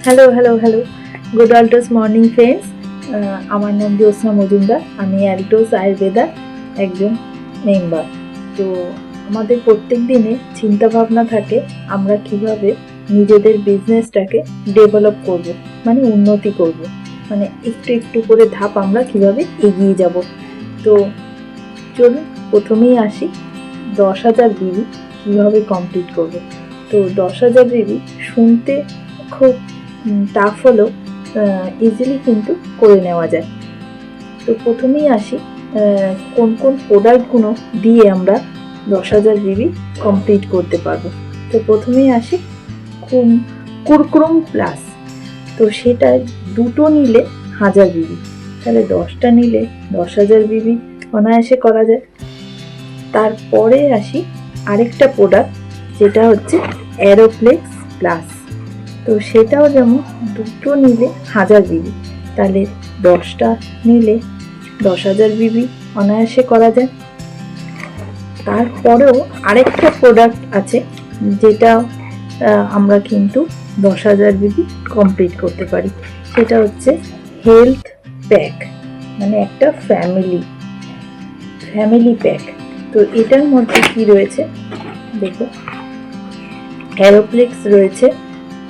Hello hello hello good আল্টোস morning friends. আমার নাম জ্যোৎস্না মজুমদার। আমি অ্যাল্টোস আয়ুর্বেদার একজন মেম্বার। তো আমাদের প্রত্যেক দিনে চিন্তাভাবনা থাকে আমরা কিভাবে নিজেদের বিজনেসটাকে ডেভেলপ করব, মানে উন্নতি করব, মানে একটু একটু করে ধাপ আমরা কিভাবে এগিয়ে যাব। তো চলুন প্রথমেই আসি 10,000 বিবি কীভাবে কমপ্লিট করব। তো 10,000 বিবি শুনতে খুব টাফ হলেও ইজিলি কিন্তু করে নেওয়া যায়। তো প্রথমেই আসি কোন কোন প্রোডাক্টগুলো দিয়ে আমরা 10,000 বিবি কমপ্লিট করতে পারবো। তো প্রথমেই আসি কুরকুরুম প্লাস। তো সেটা দুটো নিলে 1000 বিবি, তাহলে 10টা নিলে 10,000 বিবি অনায়াসে করা যায়। তারপরে আসি আরেকটা প্রোডাক্ট, যেটা হচ্ছে অ্যারোপ্লেক্স প্লাস। তো সেটাও যেমন দুটো নিলে 1000 বিবি, তাহলে 10টা নিলে 10,000 বিবি অনায়াসে করা যায়। তারপরেও আরেকটা প্রোডাক্ট আছে যেটা আমরা কিন্তু 10,000 বিবি কমপ্লিট করতে পারি, সেটা হচ্ছে হেলথ প্যাক, মানে একটা ফ্যামিলি প্যাক। তো এটার মধ্যে কি রয়েছে দেখো, অ্যারোপ্লেক্স রয়েছে,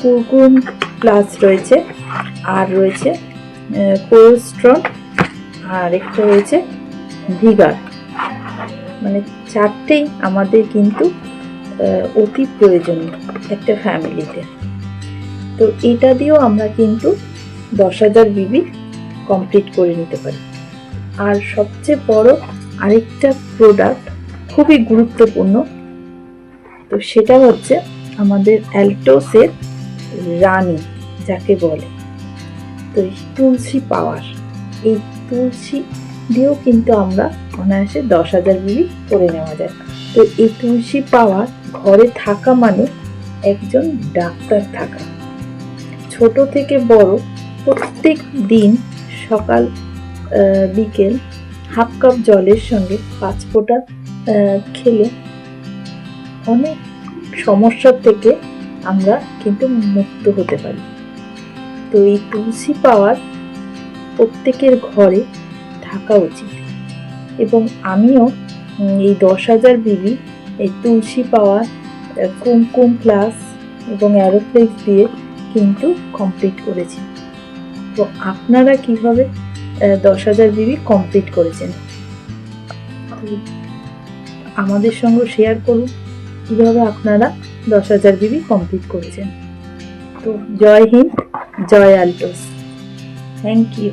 কুরকুরুম প্লাস রয়েছে, আর রয়েছে কোলেস্ট্রল, আর একটা রয়েছে ভিগার। মানে চারটেই আমাদের কিন্তু অতি প্রয়োজনীয় একটা ফ্যামিলিতে। তো এটা দিয়েও আমরা কিন্তু 10,000 বিবি কমপ্লিট করে নিতে পারি। আর সবচেয়ে বড় আরেকটা প্রোডাক্ট খুবই গুরুত্বপূর্ণ, তো সেটা হচ্ছে আমাদের অ্যাল্টোসের রানী যাকে বলে, তো তুলসী পাওয়ার। এই তুলসী দিয়েও কিন্তু আমরা অনায়াসে 10,000 বিবি করে নেওয়া যায়। তো এই তুলসী পাওয়ার ঘরে থাকা মানে একজন ডাক্তার থাকা। ছোট থেকে বড় প্রত্যেক দিন সকাল বিকেল হাফ কাপ জলের সঙ্গে 5 ফোঁটা খেলে অনেক সমস্যার থেকে আমরা কিন্তু মুক্ত হতে পারি। তো এই তুলসী পাওয়ার প্রত্যেকের ঘরে থাকা উচিত, এবং আমিও এই 10,000 বিবি এই তুলসী পাওয়ার, কুমকুম প্লাস এবং অ্যারোপ্লেক্স দিয়ে কিন্তু কমপ্লিট করেছি। তো আপনারা কিভাবে 10,000 বিবি কমপ্লিট করেছেন আমাদের সঙ্গে শেয়ার করুন, কিভাবে আপনারা 10,000 বিবি কমপ্লিট করেছেন। তো জয় হিন্দ, জয় অ্যাল্টোস, থ্যাংক ইউ।